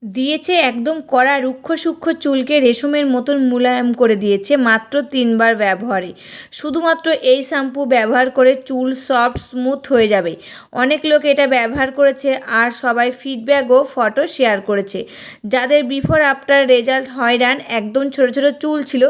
দিয়েছে একদম কড়া রুক্ষ সূক্ষ্ম চুলকে রেশমের মতন মোলায়েম করে দিয়েছে মাত্র 3 বার ব্যবহারে। শুধুমাত্র এই শ্যাম্পু ব্যবহার করে চুল সফট স্মুথ হয়ে যাবে। অনেক লোক এটা ব্যবহার করেছে আর সবাই ফিডব্যাক ও ফটো শেয়ার করেছে। যাদের বিফোর আফটার রেজাল্ট হয়রান, একদম ছোট ছোট চুল ছিল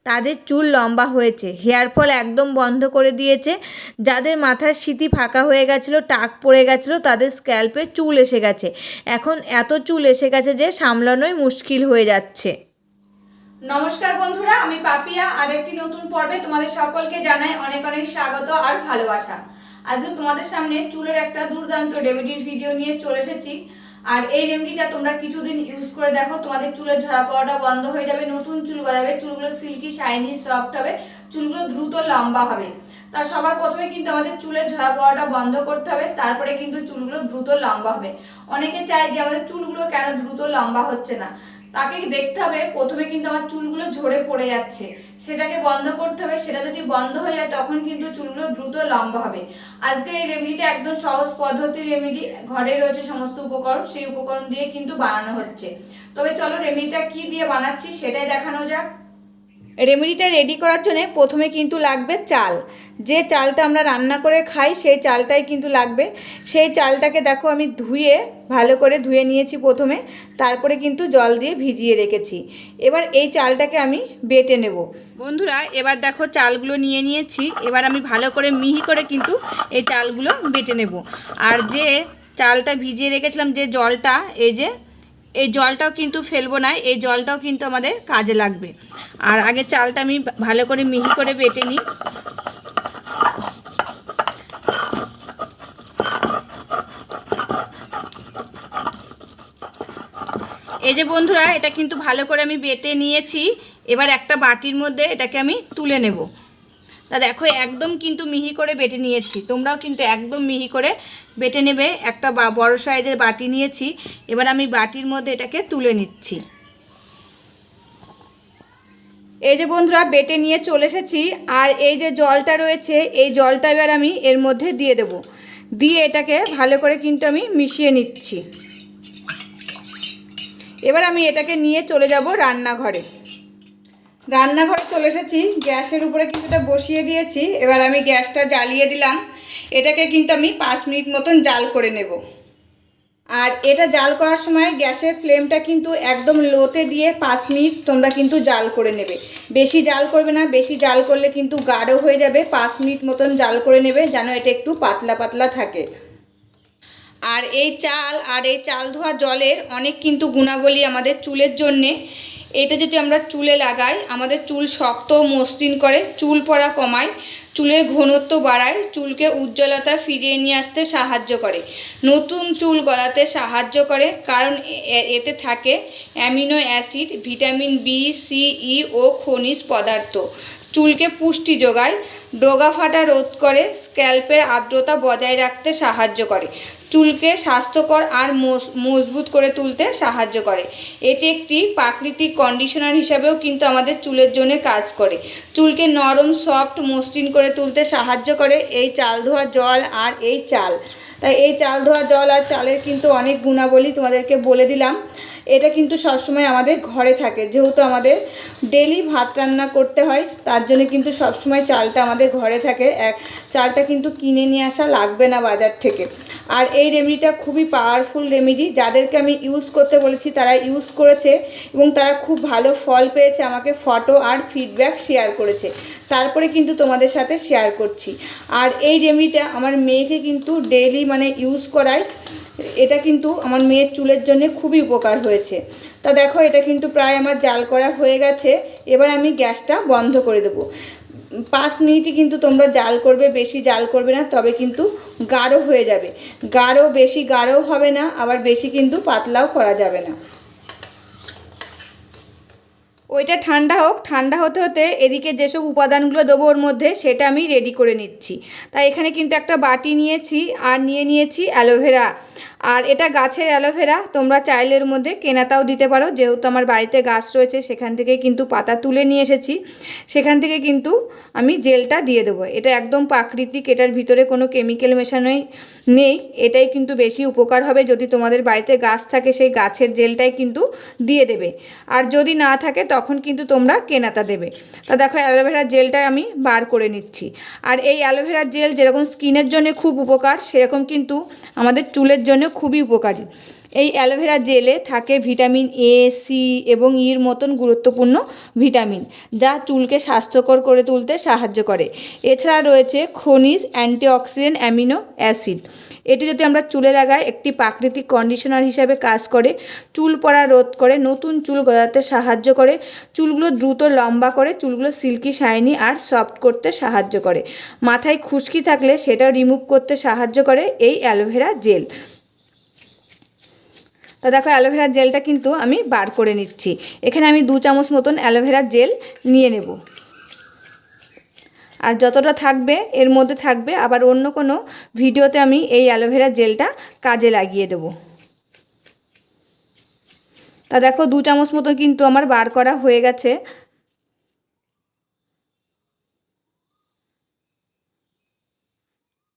তাদের চুল লম্বা হয়েছে, হেয়ার ফল একদম বন্ধ করে দিয়েছে। যাদের মাথার সিঁথি ফাঁকা হয়ে গেছিলো, টাক পড়ে গেছিলো, তাদের স্ক্যাল্পে চুল এসে গেছে। এখন এত চুল এসে গেছে যে সামলানোই মুশকিল হয়ে যাচ্ছে। নমস্কার বন্ধুরা, আমি পাপিয়া আরেকটি নতুন পর্বে তোমাদের সকলকে জানাই অনেক অনেক স্বাগত আর ভালোবাসা। আজকে তোমাদের সামনে চুলের একটা দুর্দান্ত রেমেডির ভিডিও নিয়ে চলে এসেছি। আর এই রেমেডিটা তোমরা কিছুদিন ইউজ করে দেখো, তোমাদের চুলের ঝরা পড়াটা বন্ধ হয়ে যাবে, নতুন চুল গজাবে, চুলগুলো সিল্কি শাইনি সফট হবে, চুলগুলো দ্রুত লম্বা হবে। তার সবার প্রথমে কিন্তু আমাদের চুলের ঝরা পড়াটা বন্ধ করতে হবে, তারপরে কিন্তু চুলগুলো দ্রুত লম্বা হবে। অনেকে চায় যে আমাদের চুলগুলো কেন দ্রুত লম্বা হচ্ছে না, তাকে দেখতে হবে প্রথমে কিন্তু আমার চুলগুলো ঝরে পড়ে যাচ্ছে, সেটাকে বন্ধ করতে হবে। সেটা যদি বন্ধ হয়ে যায় তখন কিন্তু চুলগুলো দ্রুত লম্বা হবে। আজকের এই রেমেডিটা একদম সহজ পদ্ধতির রেমেডি, ঘরে রয়েছে সমস্ত উপকরণ, সেই উপকরণ দিয়ে কিন্তু বানানো হচ্ছে। তবে চলো রেমেডিটা কি দিয়ে বানাচ্ছি সেটাই দেখানো যাক। রেমেডিটা রেডি করার জন্য প্রথমে কিন্তু লাগবে চাল। যে চালটা আমরা রান্না করে খাই সেই চালটাই কিন্তু লাগবে। সেই চালটাকে দেখো আমি ধুয়ে ভালো করে ধুয়ে নিয়েছি প্রথমে, তারপরে কিন্তু জল দিয়ে ভিজিয়ে রেখেছি। এবার এই চালটাকে আমি বেটে নেব। বন্ধুরা এবার দেখো চালগুলো নিয়ে নিয়েছি, এবার আমি ভালো করে মিহি করে কিন্তু এই চালগুলো বেটে নেব। আর যে চালটা ভিজিয়ে রেখেছিলাম, যে জলটা, এই জলটাও কিন্তু ফেলবো না, এই জলটাও কিন্তু আমাদের কাজে লাগবে। আর আগে চালটা আমি ভালো করে মিহি করে বেটে নিই। এই যে বন্ধুরা, এটা কিন্তু ভালো করে আমি বেটে নিয়েছি। এবার একটা বাটির মধ্যে এটাকে আমি তুলে নেব। তা দেখো একদম কিন্তু মিহি করে বেটে নিয়েছি, তোমরাও কিন্তু একদম মিহি করে বেটে নেবে। একটা বড় সাইজের বাটি নিয়েছি, এবার আমি বাটির মধ্যে এটাকে তুলে নিচ্ছি। এই যে বন্ধুরা বেটে নিয়ে চলে এসেছি। আর এই যে জলটা রয়েছে, এই জলটা এবার আমি এর মধ্যে দিয়ে দেব, দিয়ে এটাকে ভালো করে কিন্তু আমি মিশিয়ে নিচ্ছি। এবার আমি এটাকে নিয়ে চলে যাব রান্নাঘরে। রান্নাঘরে চলে এসেছি, গ্যাসের উপরে কিন্তু এটা বসিয়ে দিয়েছি। এবার আমি গ্যাসটা জ্বালিয়ে দিলাম, এটাকে কিন্তু আমি 5 মিনিট মতন জাল করে নেব। আর এটা জাল করার সময় গ্যাসের ফ্লেমটা কিন্তু একদম লোতে দিয়ে 5 মিনিট তোমরা কিন্তু জাল করে নেবে। বেশি জাল করবে না, বেশি জাল করলে কিন্তু গাঢ় হয়ে যাবে। 5 মিনিট মতন জাল করে নেবে, যেন এটা একটু পাতলা পাতলা থাকে। আর এই চাল ধোয়া জলের অনেক কিন্তু গুণাবলী আমাদের চুলের জন্যে। এটা যদি আমরা চুলে লাগাই, আমাদের চুল শক্ত মসৃণ করে, চুল পড়া কমায়, চুলের ঘনত্ব বাড়ায়, চুলকে উজ্জ্বলতা ফিরিয়ে নিয়ে আসতে সাহায্য করে, নতুন চুল গজাতে সাহায্য করে। কারণ এতে থাকে amino acid, vitamin B, C, E ও খনিজ পদার্থ। চুলকে পুষ্টি যোগায়, ডগা ফাটা রোধ করে, স্ক্যাল্পের আর্দ্রতা বজায় রাখতে সাহায্য করে, চুলকে স্বাস্থ্যকর আর মজবুত করে তুলতে সাহায্য করে। এটি একটি প্রাকৃতিক কন্ডিশনার হিসাবেও কিন্তু আমাদের চুলের জন্য কাজ করে, চুলকে নরম সফট মসৃণ করে তুলতে সাহায্য করে এই চাল ধোয়া জল আর এই চাল। তাই এই চাল ধোয়া জল আর চালের কিন্তু অনেক গুণাবলী তোমাদেরকে বলে দিলাম। এটা কিন্তু সবসময় আমাদের ঘরে থাকে, যেহেতু আমাদের ডেলি ভাত রান্না করতে হয়, তার জন্য কিন্তু সবসময় চালটা আমাদের ঘরে থাকে। চালটা কিন্তু কিনে নিয়ে আসা লাগবে না বাজার থেকে। আর এই রেমেডিটা খুবই পাওয়ারফুল রেমেডি, যাদেরকে আমি ইউজ করতে বলেছি তারা ইউজ করেছে এবং তারা খুব ভালো ফল পেয়েছে, আমাকে ফটো আর ফিডব্যাক শেয়ার করেছে। তারপরে কিন্তু তোমাদের সাথে শেয়ার করছি। আর এই রেমেডিটা আমার মেয়েকে কিন্তু ডেইলি ইউজ করায়, এটা কিন্তু আমার মেয়ের চুলের জন্য খুবই উপকার হয়েছে। তা দেখো এটা কিন্তু প্রায় আমার জাল করা হয়ে গেছে। এবার আমি গ্যাসটা বন্ধ করে দেবো। 5 মিনিটই কিন্তু তোমরা জাল করবে, বেশি জাল করবে না, তবে কিন্তু গাঢ় হয়ে যাবে। বেশি গাঢ় হবে না, আবার বেশি কিন্তু পাতলাও করা যাবে না। ওইটা ঠান্ডা হোক, ঠান্ডা হতে হতে এদিকে যেসব উপাদানগুলো দেবো ওর মধ্যে সেটা আমি রেডি করে নিচ্ছি। তাই এখানে কিন্তু একটা বাটি নিয়েছি, আর নিয়ে নিয়েছি অ্যালোভেরা। আর এটা গাছের অ্যালোভেরা, তোমরা চাইলে এর মধ্যে কেনাটাও দিতে পারো। যেহেতু আমার বাড়িতে গাছ রয়েছে সেখান থেকে কিন্তু পাতা তুলে নিয়ে এসেছি, সেখান থেকে কিন্তু আমি জেলটা দিয়ে দেবো। এটা একদম প্রাকৃতিক, এটার ভিতরে কোনো কেমিক্যাল মেশানোই নেই। এটাই কিন্তু বেশি উপকার হবে। যদি তোমাদের বাড়িতে গাছ থাকে সেই গাছের জেলটাই কিন্তু দিয়ে দেবে, আর যদি না থাকে তখন কিন্তু তোমরা কেনাটা দেবে। তা দেখো অ্যালোভেরার জেলটা আমি বার করে নিচ্ছি। আর এই অ্যালোভেরার জেল যেরকম স্কিনের জন্য খুব উপকার, সেরকম কিন্তু আমাদের চুলের জন্য খুবই উপকারী। এই অ্যালোভেরা জেলে থাকে ভিটামিন এ, সি এবং ইর মতন গুরুত্বপূর্ণ ভিটামিন, যা চুলকে স্বাস্থ্যকর করে তুলতে সাহায্য করে। এছাড়া রয়েছে খনিজ, অ্যান্টিঅক্সিডেন্ট, অ্যামিনো অ্যাসিড। এটি যদি আমরা চুলে লাগাই একটি প্রাকৃতিক কন্ডিশনার হিসাবে কাজ করে, চুল পড়া রোধ করে, নতুন চুল গজাতে সাহায্য করে, চুলগুলো দ্রুত লম্বা করে, চুলগুলো সিল্কি, শাইনি আর সফট করতে সাহায্য করে। মাথায় খুশকি থাকলে সেটা রিমুভ করতে সাহায্য করে এই অ্যালোভেরা জেল। তা দেখো অ্যালোভেরার জেলটা কিন্তু আমি বার করে নিচ্ছি। এখানে আমি 2 চামচ মতন অ্যালোভেরার জেল নিয়ে নেব। আর যতটা থাকবে এর মধ্যে থাকবে, আবার অন্য কোনো ভিডিওতে আমি এই অ্যালোভেরা জেলটা কাজে লাগিয়ে দেব। তা দেখো 2 চামচ মতন কিন্তু আমার বার করা হয়ে গেছে।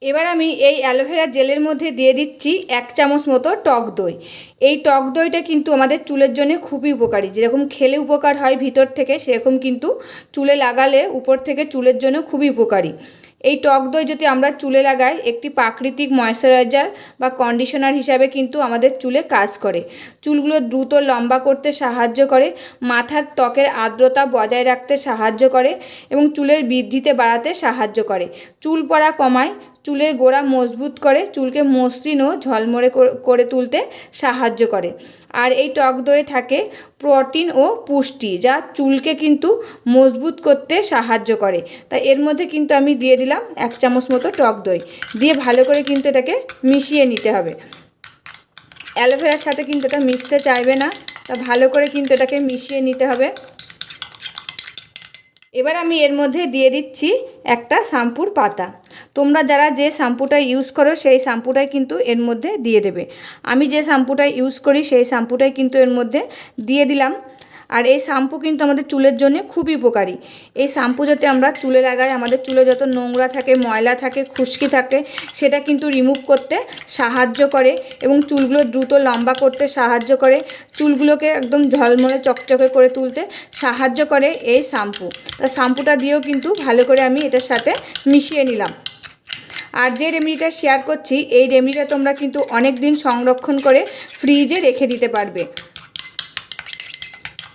এবার আমি এই অ্যালোভেরা জেলের মধ্যে দিয়ে দিচ্ছি 1 চামচ মতো টক দই। এই টক দইটা কিন্তু আমাদের চুলের জন্য খুবই উপকারী। যেরকম খেলে উপকার হয় ভিতর থেকে, সেরকম কিন্তু চুলে লাগালে উপর থেকে চুলের জন্য খুবই উপকারী। এই টক দই যদি আমরা চুলে লাগাই, একটি প্রাকৃতিক ময়েশ্চারাইজার বা কন্ডিশনার হিসাবে কিন্তু আমাদের চুলে কাজ করে। চুলগুলো দ্রুত লম্বা করতে সাহায্য করে, মাথার ত্বকের আর্দ্রতা বজায় রাখতে সাহায্য করে এবং চুলের বৃদ্ধিতে বাড়াতে সাহায্য করে। চুল পড়া কমায়, চুলের গোড়া মজবুত করে, চুলকে মসৃণ ও ঝলমলে করে তুলতে সাহায্য করে। আর এই টক দইয়ে থাকে প্রোটিন ও পুষ্টি, যা চুলকে কিন্তু মজবুত করতে সাহায্য করে। তাই এর মধ্যে কিন্তু আমি দিয়ে দিলাম 1 চামচ মতো টক দই, দিয়ে ভালো করে কিন্তু এটাকে মিশিয়ে নিতে হবে। অ্যালোভেরার সাথে কিন্তু এটা মিশতে চাইবে না, তা ভালো করে কিন্তু এটাকে মিশিয়ে নিতে হবে। এবার আমি এর মধ্যে দিয়ে দিচ্ছি একটা শ্যাম্পুর পাতা। তোমরা যারা যে শ্যাম্পুটা ইউজ করো সেই শ্যাম্পুটাই কিন্তু এর মধ্যে দিয়ে দেবে। আমি যে শ্যাম্পুটা ইউজ করি সেই শ্যাম্পুটাই কিন্তু এর মধ্যে দিয়ে দিলাম। আর এই শ্যাম্পু কিন্তু আমাদের চুলের জন্য খুবই উপকারী। এই শ্যাম্পু যাতে আমরা চুলে লাগাই, আমাদের চুলে যত নোংরা থাকে, ময়লা থাকে, খুশকি থাকে, সেটা কিন্তু রিমুভ করতে সাহায্য করে এবং চুলগুলো দ্রুত লম্বা করতে সাহায্য করে, চুলগুলোকে একদম ঝলমলে চকচকে করে তুলতে সাহায্য করে এই শ্যাম্পু। শ্যাম্পুটা দিয়েও কিন্তু ভালো করে আমি এটার সাথে মিশিয়ে নিলাম। আর যে রেমেডিটা শেয়ার করছি, এই রেমেডিটা তোমরা কিন্তু অনেক দিন সংরক্ষণ করে ফ্রিজে রেখে দিতে পারবে।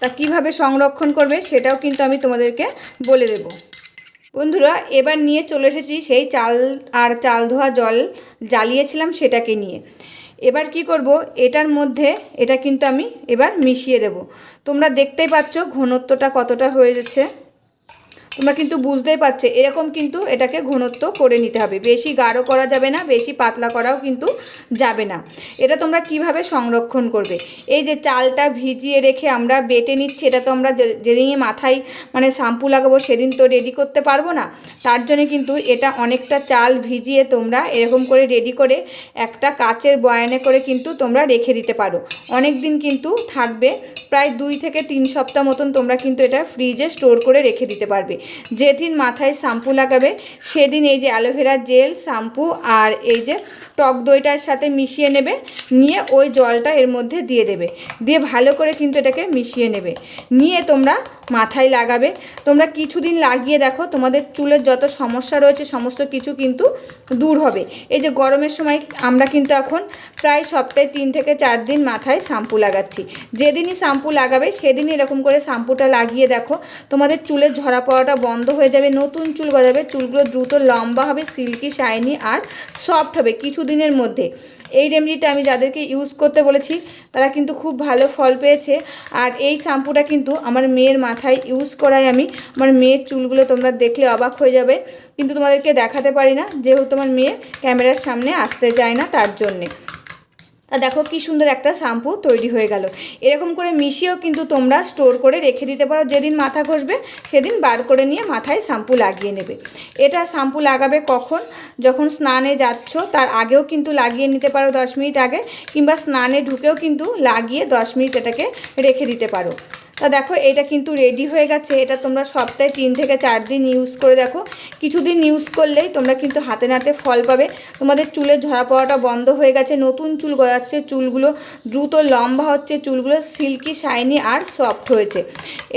তা কীভাবে সংরক্ষণ করবে সেটাও কিন্তু আমি তোমাদেরকে বলে দেব। বন্ধুরা, এবার নিয়ে চলে এসেছি সেই চাল ধোয়া জল জ্বালিয়েছিলাম সেটাকে নিয়ে। এবার কি করব, এটার মধ্যে এটা কিন্তু আমি এবার মিশিয়ে দেব। তোমরা দেখতেই পাচ্ছ ঘনত্বটা কতটা হয়ে যাচ্ছে, তোমরা কিন্তু বুঝতেই পারছো। এরকম কিন্তু এটাকে ঘনত্ব করে নিতে হবে, বেশি গাঢ় করা যাবে না, বেশি পাতলা করাও কিন্তু যাবে না। এটা তোমরা কিভাবে সংরক্ষণ করবে, এই যে চালটা ভিজিয়ে রেখে আমরা বেটে নিচ্ছি, এটা তো আমরা যেদিনই মাথায় মানে শ্যাম্পু লাগাবো সেদিন তো রেডি করতে পারবো না। তার জন্য কিন্তু এটা অনেকটা চাল ভিজিয়ে তোমরা এরকম করে রেডি করে একটা কাচের বয়ানে করে কিন্তু তোমরা রেখে দিতে পারো। অনেক দিন কিন্তু থাকবে, প্রায় 2 থেকে 3 সপ্তাহ মতন তোমরা কিন্তু এটা ফ্রিজে স্টোর করে রেখে দিতে পারবে। যেদিন মাথায় শ্যাম্পু লাগাবে সেদিন এই যে অ্যালোভেরা জেল, শ্যাম্পু আর এই যে টক দইটার সাথে মিশিয়ে নেবে, নিয়ে ওই জলটা এর মধ্যে দিয়ে দেবে, দিয়ে ভালো করে কিন্তু এটাকে মিশিয়ে নেবে, নিয়ে তোমরা মাথায় লাগাবে। তোমরা কিছুদিন লাগিয়ে দেখো, তোমাদের চুলের যত সমস্যা রয়েছে সমস্ত কিছু কিন্তু দূর হবে। এই যে গরমের সময় আমরা কিন্তু এখন প্রায় সপ্তাহে 3 থেকে 4 দিন মাথায় শ্যাম্পু লাগাচ্ছি। যেদিনই শ্যাম্পু লাগাবে সেদিনই এরকম করে শ্যাম্পুটা লাগিয়ে দেখো, তোমাদের চুলের ঝরা পড়াটা বন্ধ হয়ে যাবে, নতুন চুল গজাবে, চুলগুলো দ্রুত লম্বা হবে, সিল্কি, শাইনি আর সফট হবে কিছুদিনের মধ্যে। এই রেমেডিটা আমি যাদেরকে ইউজ করতে বলেছি তারা কিন্তু খুব ভালো ফল পেয়েছে। আর এই শ্যাম্পুটা কিন্তু আমার মেয়ের মাথায় ইউজ করাই আমি। আমার মেয়ের চুলগুলো তোমরা দেখলে অবাক হয়ে যাবে, কিন্তু তোমাদেরকে দেখাতে পারি না যেহেতু আমার মেয়ে ক্যামেরার সামনে আসতে চায় না, তার জন্যে। তা দেখো কি সুন্দর একটা শ্যাম্পু তৈরি হয়ে গেল। এরকম করে মিশিয়েও কিন্তু তোমরা স্টোর করে রেখে দিতে পারো, যেদিন মাথা ঘষবে সেদিন বার করে নিয়ে মাথায় শ্যাম্পু লাগিয়ে নেবে। এটা শ্যাম্পু লাগাবে কখন, যখন স্নানে যাচ্ছ তার আগেও কিন্তু লাগিয়ে নিতে পারো 10 মিনিট আগে, কিংবা স্নানে ঢুকেও কিন্তু লাগিয়ে 10 মিনিট এটাকে রেখে দিতে পারো। তা দেখো এটা কিন্তু রেডি হয়ে গেছে। এটা তোমরা সপ্তাহে 3 থেকে 4 দিন ইউজ করে দেখো। কিছুদিন ইউজ করলেই তোমরা কিন্তু হাতে নাতে ফল পাবে। তোমাদের চুলের ঝরা পড়াটা বন্ধ হয়ে গেছে, নতুন চুল গজাচ্ছে, চুলগুলো দ্রুত লম্বা হচ্ছে, চুলগুলো সিল্কি শাইনি আর সফট হয়েছে।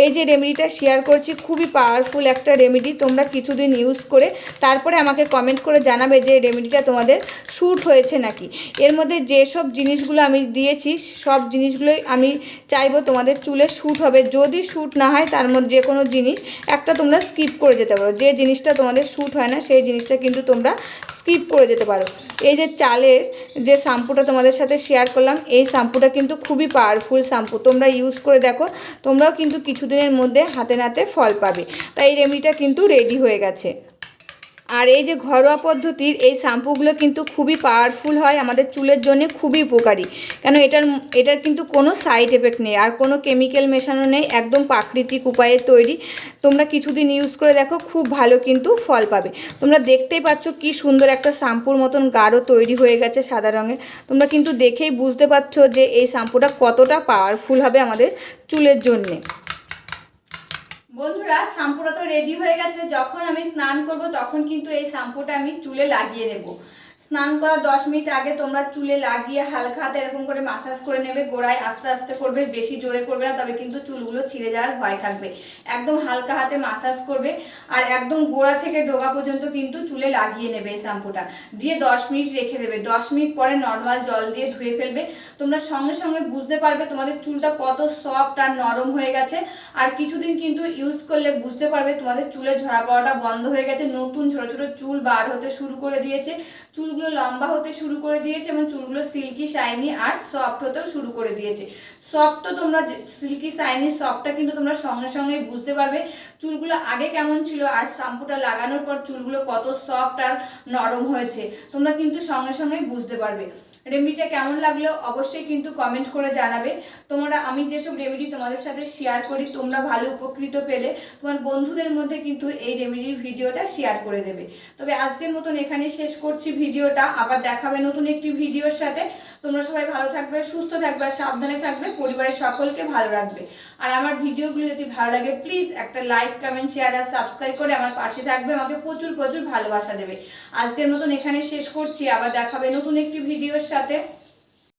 এই যে রেমেডিটা শেয়ার করছি খুবই পাওয়ারফুল একটা রেমেডি। তোমরা কিছুদিন ইউজ করে তারপরে আমাকে কমেন্ট করে জানাবে যে রেমেডিটা তোমাদের শ্যুট হয়েছে নাকি। এর মধ্যে যেসব জিনিসগুলো আমি দিয়েছি সব জিনিসগুলোই আমি চাইবো তোমাদের চুলে শ্যুট হবে। যদি শ্যুট না হয় তার মধ্যে যে কোনো জিনিস একটা তোমরা স্কিপ করে যেতে পারো। যে জিনিসটা তোমাদের শ্যুট হয় না সেই জিনিসটা কিন্তু তোমরা স্কিপ করে যেতে পারো। এই যে চালের যে শ্যাম্পুটা তোমাদের সাথে শেয়ার করলাম, এই শ্যাম্পুটা কিন্তু খুবই পাওয়ারফুল শ্যাম্পু। তোমরা ইউজ করে দেখো, তোমরাও কিন্তু কিছুদিনের মধ্যে হাতে নাতে ফল পাবে। তাই এই রেমেডিটা কিন্তু রেডি হয়ে গেছে। আর এই যে ঘরোয়া পদ্ধতির এই শ্যাম্পুগুলো কিন্তু খুবই পাওয়ারফুল হয়, আমাদের চুলের জন্য খুবই উপকারী। কেন এটার কিন্তু কোনো সাইড এফেক্ট নেই আর কোনো কেমিক্যাল মেশানো নেই, একদম প্রাকৃতিক উপায়ে তৈরি। তোমরা কিছুদিন ইউজ করে দেখো, খুব ভালো কিন্তু ফল পাবে। তোমরা দেখতেই পাচ্ছ কি সুন্দর একটা শ্যাম্পুর মতন গাঢ় তৈরি হয়ে গেছে সাদা রঙের। তোমরা কিন্তু দেখেই বুঝতে পারছো যে এই শ্যাম্পুটা কতটা পাওয়ারফুল হবে আমাদের চুলের জন্যে। বন্ধুরা শ্যাম্পুটা তো রেডি হয়ে গেছে। যখন আমি স্নান করব তখন কিন্তু এই শ্যাম্পুটা আমি চুলে লাগিয়ে নেব। স্নান করার 10 মিনিট আগে তোমরা চুলে লাগিয়ে হালকা হাতে এরকম করে মাসাজ করে নেবে। গোড়ায় আস্তে আস্তে করবে, বেশি জোরে করবে না, তবে কিন্তু চুলগুলো ছিঁড়ে যাওয়ার ভয় থাকবে। একদম হালকা হাতে মাসাজ করবে আর একদম গোড়া থেকে ডগা পর্যন্ত কিন্তু চুলে লাগিয়ে নেবে এই শ্যাম্পুটা দিয়ে 10 মিনিট রেখে দেবে। 10 মিনিট পরে নর্মাল জল দিয়ে ধুয়ে ফেলবে। তোমরা সঙ্গে সঙ্গে বুঝতে পারবে তোমাদের চুলটা কত সফট আর নরম হয়ে গেছে। আর কিছুদিন কিন্তু ইউজ করলে বুঝতে পারবে তোমাদের চুলের ঝরা পড়াটা বন্ধ হয়ে গেছে, নতুন ছোট ছোট চুল বার হতে শুরু করে দিয়েছে, চুলগুলো লম্বা হতে শুরু করে দিয়েছে এবং চুলগুলো সিল্কি শাইনি আর সফট হতেও শুরু করে দিয়েছে। সফট তো তোমরা সিল্কি শাইনি সফটটা কিন্তু তোমরা সঙ্গে সঙ্গে বুঝতে পারবে চুলগুলো আগে কেমন ছিল আর শ্যাম্পুটা লাগানোর পর চুলগুলো কত সফট আর নরম হয়েছে। তোমরা কিন্তু সঙ্গে সঙ্গে বুঝতে পারবে। রেমেডিটা কেমন লাগলো অবশ্যই কিন্তু কমেন্ট করে জানাবে। তোমরা আমি যেসব রেমেডি তোমাদের সাথে শেয়ার করি তোমরা ভালো উপকৃত পেলে তোমার বন্ধুদের মধ্যে কিন্তু এই রেমেডির ভিডিওটা শেয়ার করে দেবে। তবে আজকের মতন এখানেই শেষ করছি ভিডিওটা, আবার দেখাবে নতুন একটি ভিডিওর সাথে। তোমরা সবাই ভালো থাকবে, সুস্থ থাকবে, সাবধানে থাকবে, পরিবারের সকলকে ভালো রাখবে। আর আমার ভিডিওগুলো যদি ভালো লাগে প্লিজ একটা লাইক, কমেন্ট, শেয়ার আর সাবস্ক্রাইব করে আমার পাশে থাকবে, আমাকে প্রচুর প্রচুর ভালোবাসা দেবে। আজকের মতন এখানে শেষ করছি, আবার দেখাবে নতুন একটি ভিডিওর সাথে।